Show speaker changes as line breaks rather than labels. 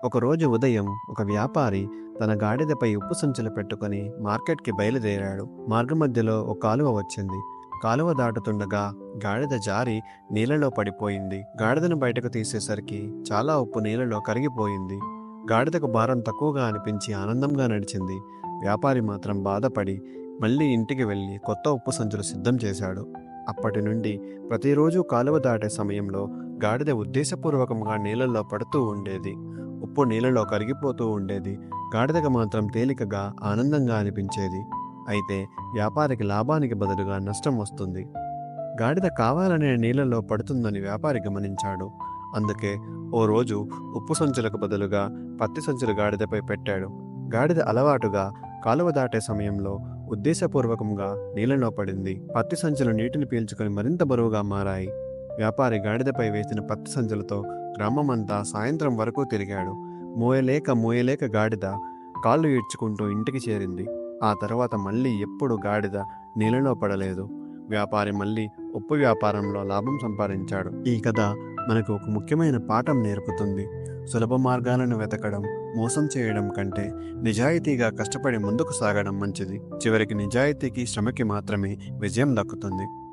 ఒకరోజు ఉదయం ఒక వ్యాపారి తన గాడిదపై ఉప్పు సంచులు పెట్టుకుని మార్కెట్కి బయలుదేరాడు. మార్గమధ్యలో ఒక కాలువ వచ్చింది. కాలువ దాటుతుండగా గాడిద జారి నీళ్ళలో పడిపోయింది. గాడిదను బయటకు తీసేసరికి చాలా ఉప్పు నీళ్ళలో కరిగిపోయింది. గాడిదకు భారం తక్కువగా అనిపించి ఆనందంగా నడిచింది. వ్యాపారి మాత్రం బాధపడి మళ్ళీ ఇంటికి వెళ్ళి కొత్త ఉప్పు సంచులు సిద్ధం చేశాడు. అప్పటి నుండి ప్రతిరోజు కాలువ దాటే సమయంలో గాడిద ఉద్దేశపూర్వకంగా నీళ్ళల్లో పడుతూ ఉండేది. ఉప్పు నీళ్ళలో కరిగిపోతూ ఉండేది. గాడిదకు మాత్రం తేలికగా ఆనందంగా అనిపించేది. అయితే వ్యాపారికి లాభానికి బదులుగా నష్టం వస్తుంది. గాడిద కావాలనే నీళ్ళలో పడుతుందని వ్యాపారి గమనించాడు. అందుకే ఓ రోజు ఉప్పు సంచులకు బదులుగా పత్తి సంచులు గాడిదపై పెట్టాడు. గాడిద అలవాటుగా కాలువ దాటే సమయంలో ఉద్దేశపూర్వకంగా నీళ్ళలో పడింది. పత్తి సంచులు నీటిని పీల్చుకొని మరింత బరువుగా మారాయి. వ్యాపారి గాడిదపై వేసిన పత్తి సంచులతో గ్రామమంతా సాయంత్రం వరకు తిరిగాడు. మోయలేక గాడిద కాళ్ళు ఈడ్చుకుంటూ ఇంటికి చేరింది. ఆ తర్వాత మళ్ళీ ఎప్పుడు గాడిద నీళ్ళలో పడలేదు. వ్యాపారి మళ్ళీ ఉప్పు వ్యాపారంలో లాభం సంపాదించాడు. ఈ కథ మనకు ఒక ముఖ్యమైన పాఠం నేర్పుతుంది. సులభ మార్గాలను వెతకడం, మోసం చేయడం కంటే నిజాయితీగా కష్టపడి ముందుకు సాగడం మంచిది. చివరికి నిజాయితీకి, శ్రమకి మాత్రమే విజయం దక్కుతుంది.